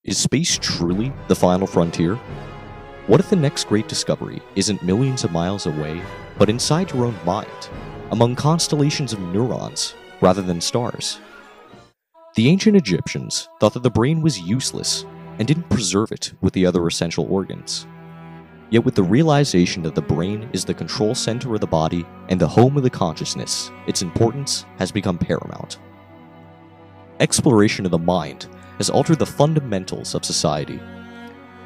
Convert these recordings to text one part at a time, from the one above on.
Is space truly the final frontier? What if the next great discovery isn't millions of miles away, but inside your own mind, among constellations of neurons rather than stars? The ancient Egyptians thought that the brain was useless and didn't preserve it with the other essential organs. Yet with the realization that the brain is the control center of the body and the home of the consciousness, its importance has become paramount. Exploration of the mind has altered the fundamentals of society.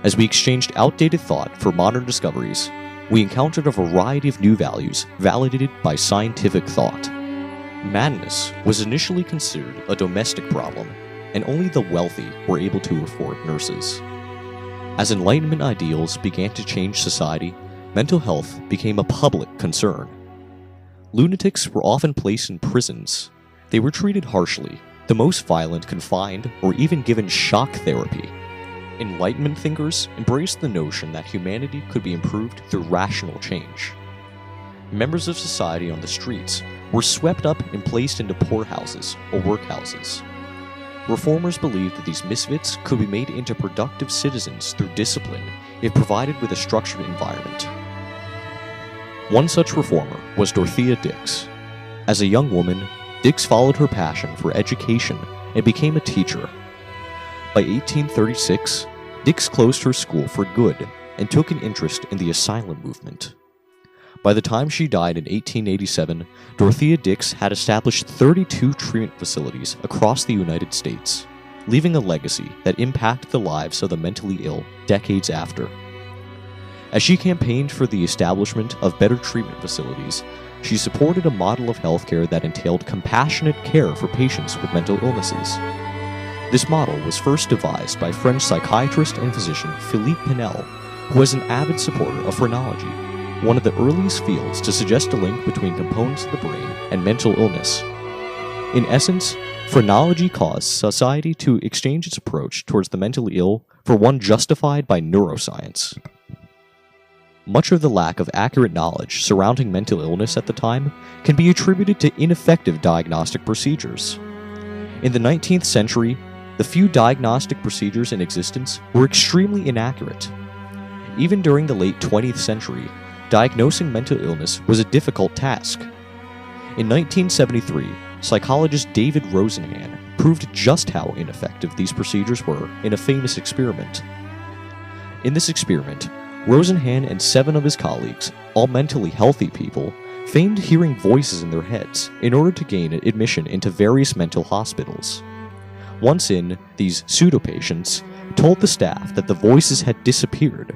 As we exchanged outdated thought for modern discoveries, we encountered a variety of new values validated by scientific thought. Madness was initially considered a domestic problem, and only the wealthy were able to afford nurses. As Enlightenment ideals began to change society, mental health became a public concern. Lunatics were often placed in prisons. They were treated harshly, the most violent confined or even given shock therapy. Enlightenment thinkers embraced the notion that humanity could be improved through rational change. Members of society on the streets were swept up and placed into poorhouses or workhouses. Reformers believed that these misfits could be made into productive citizens through discipline if provided with a structured environment. One such reformer was Dorothea Dix. As a young woman, Dix followed her passion for education and became a teacher. By 1836, Dix closed her school for good and took an interest in the asylum movement. By the time she died in 1887, Dorothea Dix had established 32 treatment facilities across the United States, leaving a legacy that impacted the lives of the mentally ill decades after. As she campaigned for the establishment of better treatment facilities, she supported a model of healthcare that entailed compassionate care for patients with mental illnesses. This model was first devised by French psychiatrist and physician Philippe Pinel, who was an avid supporter of phrenology, one of the earliest fields to suggest a link between components of the brain and mental illness. In essence, phrenology caused society to exchange its approach towards the mentally ill for one justified by neuroscience. Much of the lack of accurate knowledge surrounding mental illness at the time can be attributed to ineffective diagnostic procedures. In the 19th century, the few diagnostic procedures in existence were extremely inaccurate. Even during the late 20th century, diagnosing mental illness was a difficult task. In 1973, psychologist David Rosenhan proved just how ineffective these procedures were in a famous experiment. In this experiment, Rosenhan and 7 of his colleagues, all mentally healthy people, feigned hearing voices in their heads in order to gain admission into various mental hospitals. Once in, these pseudo-patients told the staff that the voices had disappeared.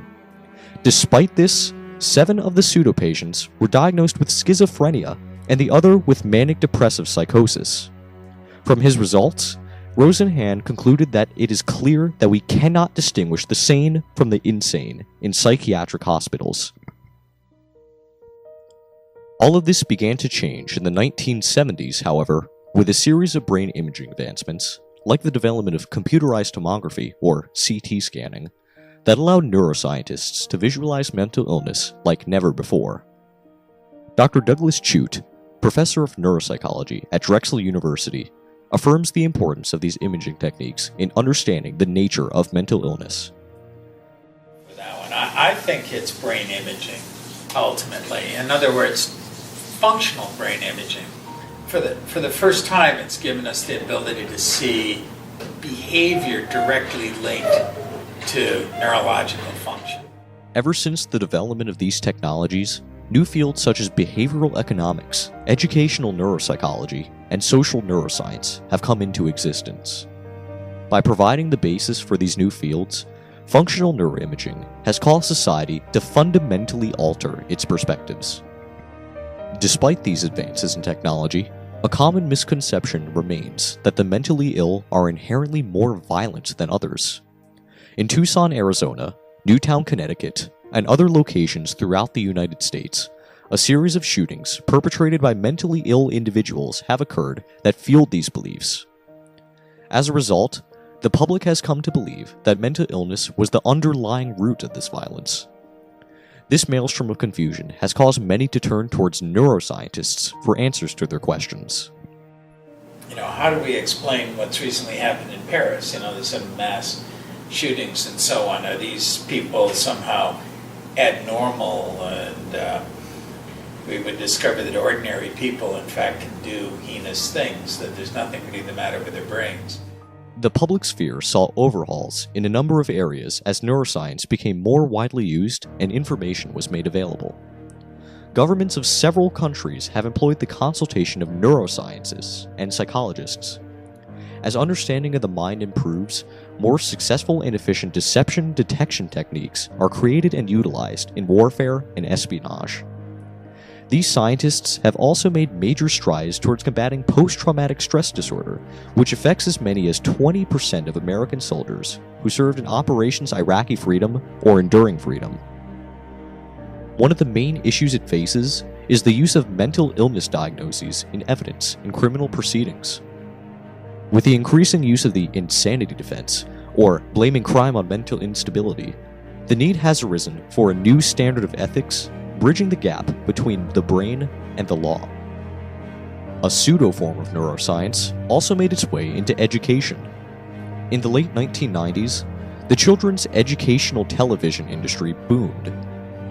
Despite this, 7 of the pseudo-patients were diagnosed with schizophrenia and the other with manic depressive psychosis. From his results, Rosenhan concluded that it is clear that we cannot distinguish the sane from the insane in psychiatric hospitals. All of this began to change in the 1970s, however, with a series of brain imaging advancements, like the development of computerized tomography, or CT scanning, that allowed neuroscientists to visualize mental illness like never before. Dr. Douglas Chute, professor of neuropsychology at Drexel University, affirms the importance of these imaging techniques in understanding the nature of mental illness. For that one, I think it's brain imaging, ultimately. In other words, functional brain imaging. For the first time, it's given us the ability to see behavior directly linked to neurological function. Ever since the development of these technologies, new fields such as behavioral economics, educational neuropsychology, and social neuroscience have come into existence. By providing the basis for these new fields, functional neuroimaging has caused society to fundamentally alter its perspectives. Despite these advances in technology, a common misconception remains that the mentally ill are inherently more violent than others. In Tucson, Arizona, Newtown, Connecticut, and other locations throughout the United States, a series of shootings perpetrated by mentally ill individuals have occurred that fueled these beliefs. As a result, the public has come to believe that mental illness was the underlying root of this violence. This maelstrom of confusion has caused many to turn towards neuroscientists for answers to their questions. How do we explain what's recently happened in Paris? There's a mass shootings and so on? Are these people somehow abnormal, and we would discover that ordinary people in fact can do heinous things, that there's nothing really the matter with their brains? The public sphere saw overhauls in a number of areas as neuroscience became more widely used and information was made available. Governments of several countries have employed the consultation of neuroscientists and psychologists. As understanding of the mind improves, more successful and efficient deception detection techniques are created and utilized in warfare and espionage. These scientists have also made major strides towards combating post-traumatic stress disorder, which affects as many as 20% of American soldiers who served in Operations Iraqi Freedom or Enduring Freedom. One of the main issues it faces is the use of mental illness diagnoses in evidence in criminal proceedings. With the increasing use of the insanity defense, or blaming crime on mental instability, the need has arisen for a new standard of ethics, bridging the gap between the brain and the law. A pseudo-form of neuroscience also made its way into education. In the late 1990s, the children's educational television industry boomed,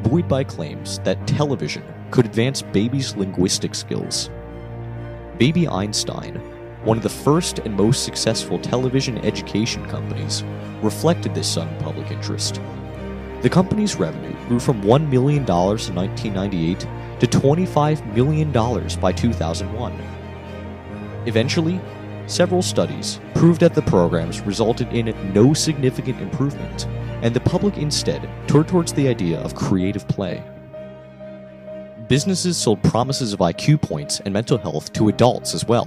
buoyed by claims that television could advance babies' linguistic skills. Baby Einstein, one of the first and most successful television education companies, reflected this sudden public interest. The company's revenue grew from $1 million in 1998 to $25 million by 2001. Eventually, several studies proved that the programs resulted in no significant improvement, and the public instead turned towards the idea of creative play. Businesses sold promises of IQ points and mental health to adults as well.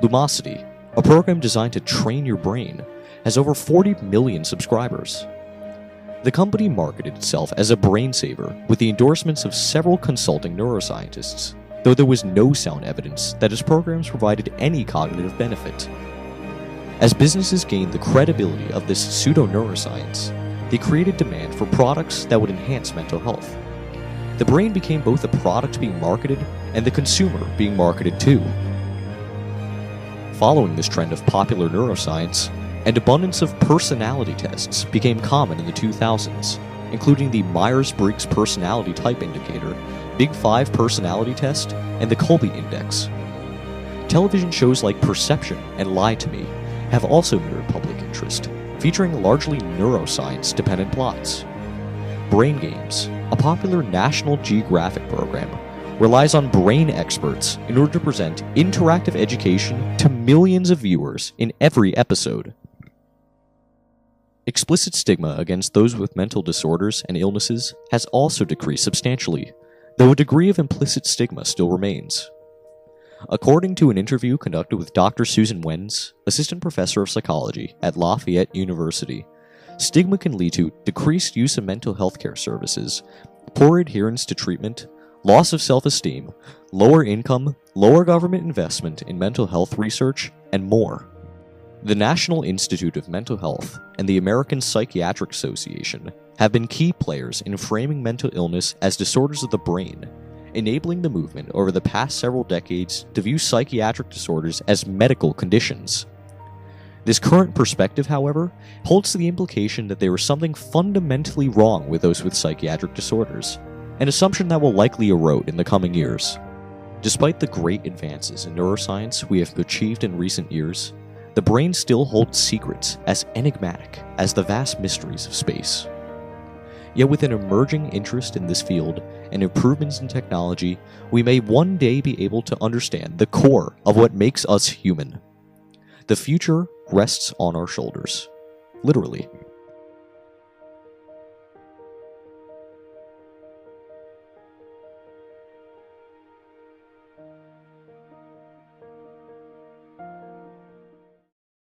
Lumosity, a program designed to train your brain, has over 40 million subscribers. The company marketed itself as a brain saver with the endorsements of several consulting neuroscientists, though there was no sound evidence that its programs provided any cognitive benefit. As businesses gained the credibility of this pseudo-neuroscience, they created demand for products that would enhance mental health. The brain became both the product being marketed and the consumer being marketed to. Following this trend of popular neuroscience, an abundance of personality tests became common in the 2000s, including the Myers-Briggs Personality Type Indicator, Big 5 Personality Test, and the Colby Index. Television shows like Perception and Lie to Me have also mirrored public interest, featuring largely neuroscience-dependent plots. Brain Games, a popular National Geographic program, relies on brain experts in order to present interactive education to millions of viewers in every episode. Explicit stigma against those with mental disorders and illnesses has also decreased substantially, though a degree of implicit stigma still remains. According to an interview conducted with Dr. Susan Wenz, assistant professor of psychology at Lafayette University, stigma can lead to decreased use of mental health care services, poor adherence to treatment, loss of self-esteem, lower income, lower government investment in mental health research, and more. The National Institute of Mental Health and the American Psychiatric Association have been key players in framing mental illness as disorders of the brain, enabling the movement over the past several decades to view psychiatric disorders as medical conditions. This current perspective, however, holds to the implication that there is something fundamentally wrong with those with psychiatric disorders, an assumption that will likely erode in the coming years. Despite the great advances in neuroscience we have achieved in recent years, the brain still holds secrets as enigmatic as the vast mysteries of space. Yet with an emerging interest in this field and improvements in technology, we may one day be able to understand the core of what makes us human. The future rests on our shoulders, literally.